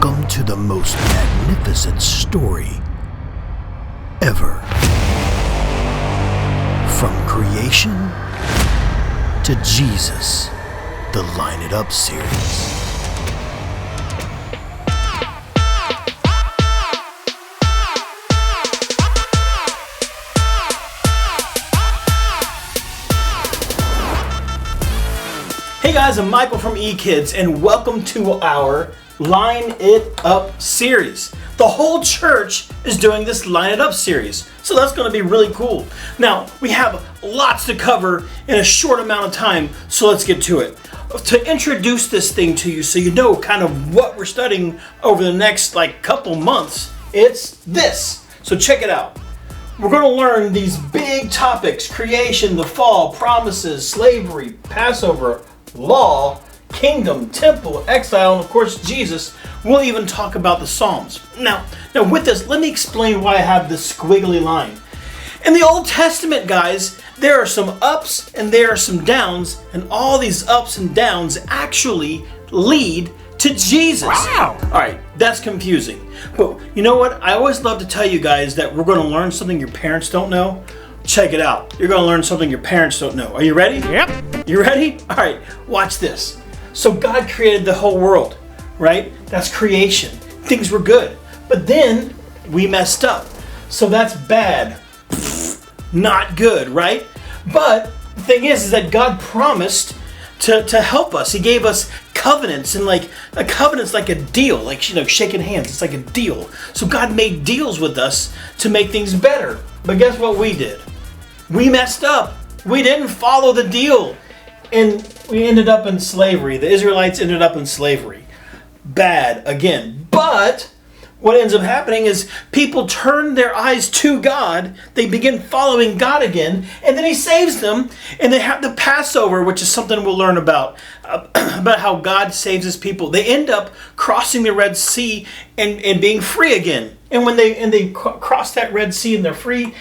Welcome to the most magnificent story ever. From creation to Jesus, the Line It Up series. Hey guys, I'm Michael from eKids, and welcome to our Line It Up series. The whole church is doing this Line It Up series, so that's going to be really cool. Now, we have lots to cover in a short amount of time, so let's get to it. To introduce this thing to you so you know kind of what we're studying over the next couple months, it's this. So check it out. We're going to learn these big topics: creation, the fall, promises, slavery, Passover, law, kingdom, temple, exile, and of course Jesus. We'll even talk about the Psalms. Now with this, let me explain why I have this squiggly line. In the Old Testament, guys, there are some ups and there are some downs, and all these ups and downs actually lead to Jesus. Wow! Alright, that's confusing. But you know what? I always love to tell you guys that we're going to learn something your parents don't know. Check it out. You're going to learn something your parents don't know. Are you ready? Yep. You ready? All right, watch this. So God created the whole world, right? That's creation. Things were good. But then we messed up. So that's bad. Not good, right? But the thing is that God promised to help us. He gave us covenants, and a covenant's like a deal, shaking hands. It's like a deal. So God made deals with us to make things better. But guess what we did? We messed up. We didn't follow the deal. And we ended up in slavery. The Israelites ended up in slavery. Bad again. But what ends up happening is people turn their eyes to God. They begin following God again. And then He saves them. And they have the Passover, which is something we'll learn about how God saves His people. They end up crossing the Red Sea and being free again. And when they cross that Red Sea and they're free,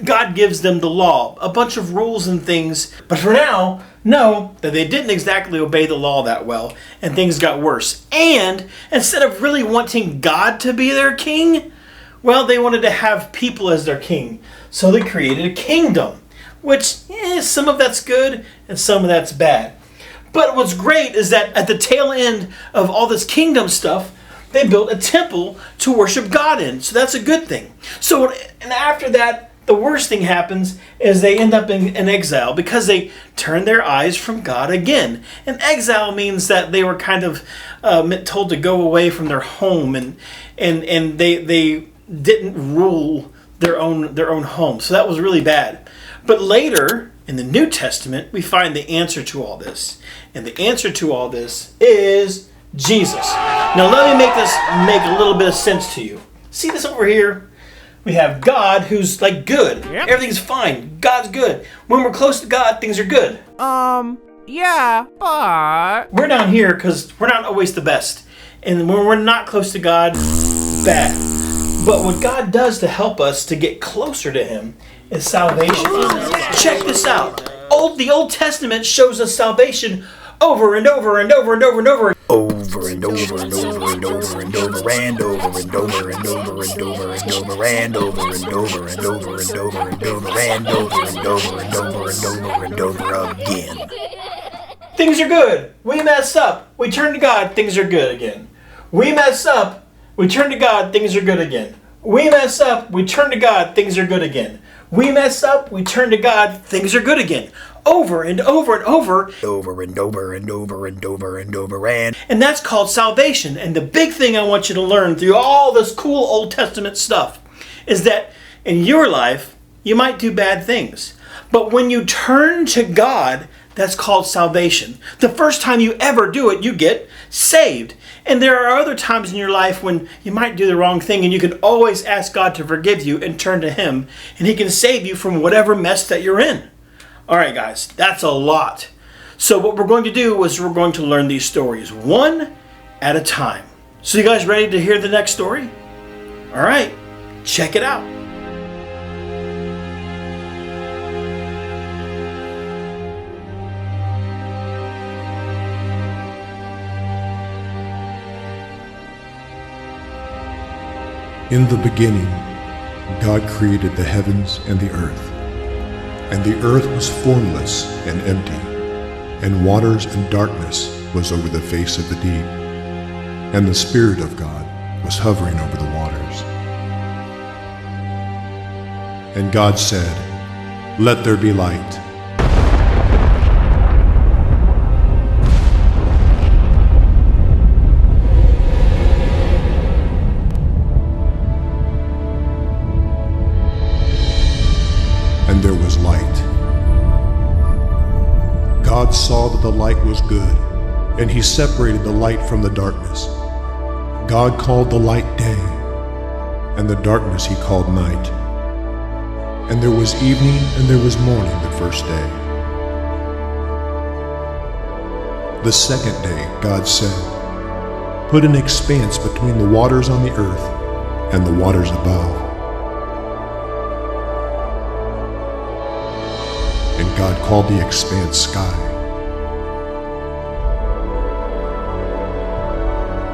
God gives them the law, a bunch of rules and things. But for now, know that they didn't exactly obey the law that well, and things got worse. And instead of really wanting God to be their king, well, they wanted to have people as their king. So they created a kingdom, which some of that's good and some of that's bad. But what's great is that at the tail end of all this kingdom stuff, they built a temple to worship God in. So that's a good thing. So, and after that, the worst thing happens is they end up in exile because they turn their eyes from God again. And exile means that they were kind of told to go away from their home, and they didn't rule their own home. So that was really bad. But later in the New Testament, we find the answer to all this. And the answer to all this is Jesus. Now let me make a little bit of sense to you. See this over here? We have God, who's good. Yep. Everything's fine. God's good. When we're close to God, things are good. Yeah, but... We're down here because we're not always the best. And when we're not close to God, bad. But what God does to help us to get closer to Him is salvation. Check this out. The Old Testament shows us salvation over and over and over and over and over. Over and over and over and over and over and over and over and over and over and over and over and over and over and over and over and over and over and over and over and over again. Things are good. We mess up. We turn to God. Things are good again. We mess up. We turn to God. Things are good again. We mess up. We turn to God. Things are good again. We mess up. We turn to God. Things are good again. Over and over and over. Over and over and over and over and over and... And that's called salvation. And the big thing I want you to learn through all this cool Old Testament stuff is that in your life, you might do bad things. But when you turn to God, that's called salvation. The first time you ever do it, you get saved. And there are other times in your life when you might do the wrong thing, and you can always ask God to forgive you and turn to Him, and He can save you from whatever mess that you're in. All right, guys, that's a lot. So what we're going to do is we're going to learn these stories one at a time. So you guys ready to hear the next story? All right, check it out. In the beginning, God created the heavens and the earth. And the earth was formless and empty, and waters and darkness was over the face of the deep. And the Spirit of God was hovering over the waters. And God said, "Let there be light." And there was light. God saw that the light was good, and he separated the light from the darkness. God called the light day, and the darkness he called night. And there was evening and there was morning the first day. The second day God said, "Put an expanse between the waters on the earth and the waters above." And God called the expanse sky.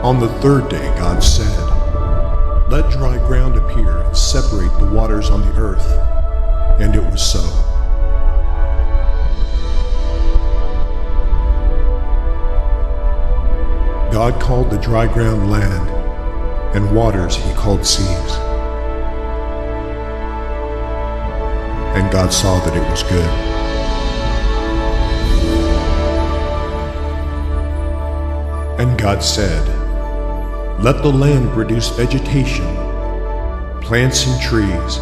On the third day God said, "Let dry ground appear and separate the waters on the earth." And it was so. God called the dry ground land, and waters he called seas. And God saw that it was good. And God said, "Let the land produce vegetation, plants and trees,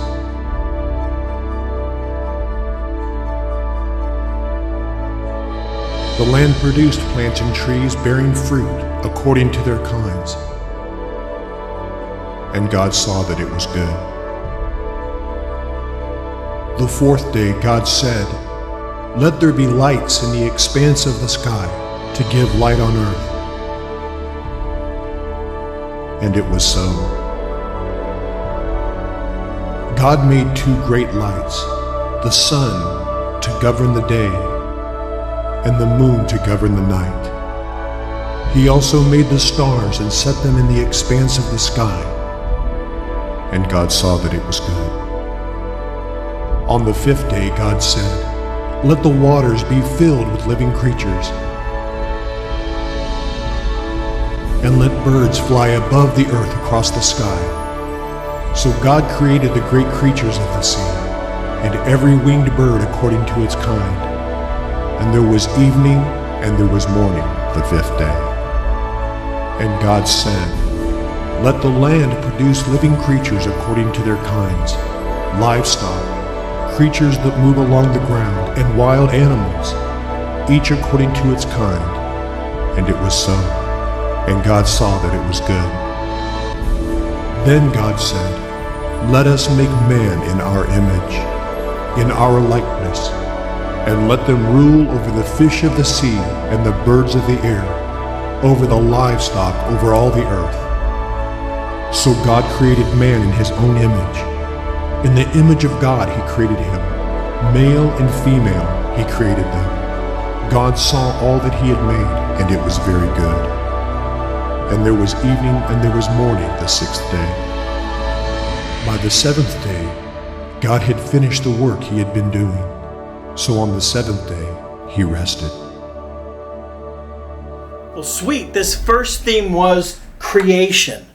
the land produced plants and trees bearing fruit according to their kinds. And God saw that it was good." The fourth day God said, "Let there be lights in the expanse of the sky to give light on earth." And it was so. God made two great lights, the sun to govern the day, and the moon to govern the night. He also made the stars and set them in the expanse of the sky. And God saw that it was good. On the fifth day God said, "Let the waters be filled with living creatures, and let birds fly above the earth across the sky." So God created the great creatures of the sea, and every winged bird according to its kind. And there was evening and there was morning the fifth day. And God said, "Let the land produce living creatures according to their kinds, livestock, creatures that move along the ground, and wild animals, each according to its kind." And it was so. And God saw that it was good. Then God said, "Let us make man in our image, in our likeness, and let them rule over the fish of the sea and the birds of the air, over the livestock, over all the earth." So God created man in his own image. In the image of God he created him. Male and female he created them. God saw all that he had made, and it was very good. And there was evening and there was morning the sixth day. By the seventh day, God had finished the work he had been doing. So on the seventh day, he rested. Well, sweet. This first theme was creation.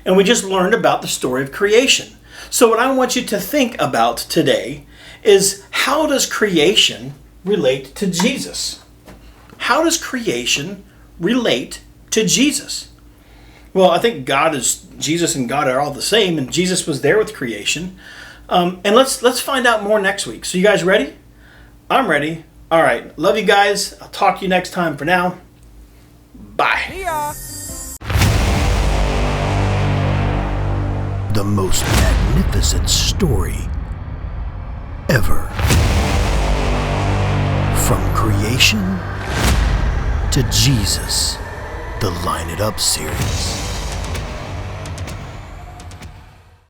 And we just learned about the story of creation. So what I want you to think about today is, how does creation relate to Jesus? How does creation relate to Jesus? Well, I think Jesus and God are all the same, and Jesus was there with creation. And let's find out more next week. So you guys ready? I'm ready. All right. Love you guys. I'll talk to you next time. For now, bye. See ya. The most magnificent story ever. From creation to Jesus, the Line It Up series.